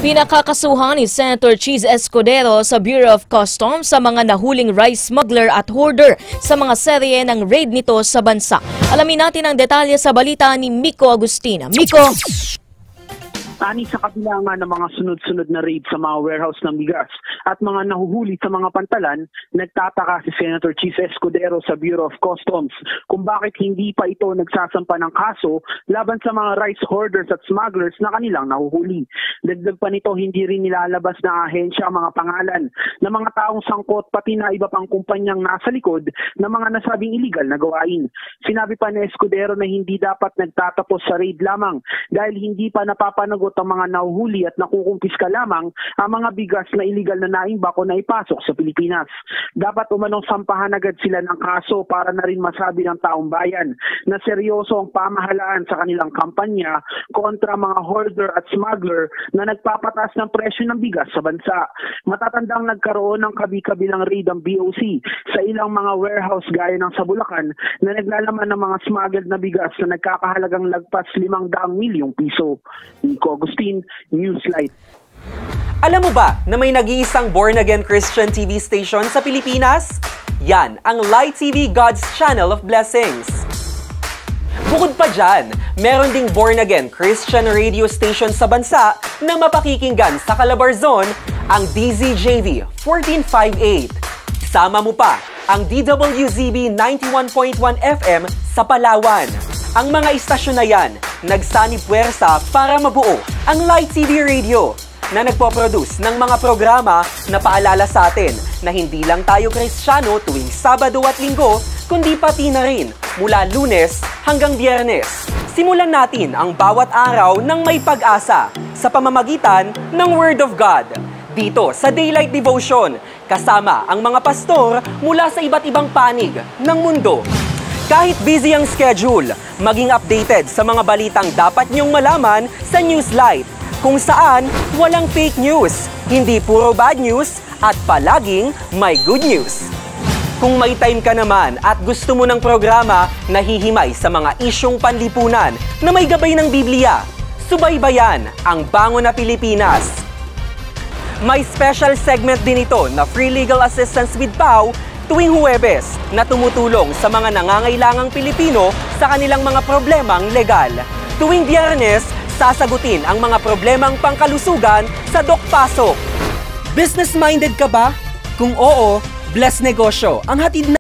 Pinakakasuhan ni Senator Cheese Escudero sa Bureau of Customs sa mga nahuling rice smuggler at hoarder sa mga serye ng raid nito sa bansa. Alamin natin ang detalye sa balita ni Miko Agustina. Miko! Ani sa kabila ng mga sunod-sunod na raid sa mga warehouse ng bigas at mga nahuhuli sa mga pantalan, nagtataka si Senator Cheese Escudero sa Bureau of Customs kung bakit hindi pa ito nagsasampa ng kaso laban sa mga rice hoarders at smugglers na kanilang nahuhuli. Dagdag pa nito, hindi rin nilalabas ng ahensya ang mga pangalan ng mga taong sangkot pati na iba pang kumpanyang nasa likod ng mga nasabing illegal na gawain. Sinabi pa ni Escudero na hindi dapat nagtatapos sa raid lamang dahil hindi pa napapanagot ang mga nahuhuli at nakukumpiska lamang ang mga bigas na iligal na naimbak o naipasok sa Pilipinas. Dapat umanong sampahan agad sila ng kaso para na rin masabi ng taong bayan na seryoso ang pamahalaan sa kanilang kampanya kontra mga hoarder at smuggler na nagpapatas ng presyo ng bigas sa bansa. Matatandang nagkaroon ng kabi-kabilang raid ang BOC sa ilang mga warehouse gaya ng sa Bulacan na naglalaman ng mga smuggled na bigas na nagkakahalagang lagpas 500 milyong piso. Miko Agustin, Newslight. Alam mo ba na may nag-iisang born-again Christian TV station sa Pilipinas? Yan ang Light TV, God's Channel of Blessings. Bukod pa dyan, meron ding born-again Christian radio station sa bansa na mapakikinggan sa Calabarzon, ang DZJV 1458. Sama mo pa ang DWZB 91.1 FM sa Palawan. Ang mga istasyon na yan, nagsani puwersa para mabuo ang Light TV Radio na nagpo-produce ng mga programa na paalala sa atin na hindi lang tayo Kristiyano tuwing Sabado at Linggo, kundi pati na rin mula Lunes hanggang Biyernes. Simulan natin ang bawat araw ng may pag-asa sa pamamagitan ng Word of God. Dito sa Daylight Devotion, kasama ang mga pastor mula sa iba't ibang panig ng mundo. Kahit busy ang schedule, maging updated sa mga balitang dapat niyong malaman sa Newslight, kung saan walang fake news, hindi puro bad news, at palaging may good news. Kung may time ka naman at gusto mo ng programa na hihimay sa mga isyong panlipunan na may gabay ng Biblia, subaybayan ang Bango na Pilipinas. May special segment din ito na Free Legal Assistance with Pau tuwing Huwebes na tumutulong sa mga nangangailangang Pilipino sa kanilang mga problemang legal. Tuwing Biyernes, sasagutin ang mga problemang pangkalusugan sa Doc Pasok. Business-minded ka ba? Kung oo, Bless Negosyo ang hatid na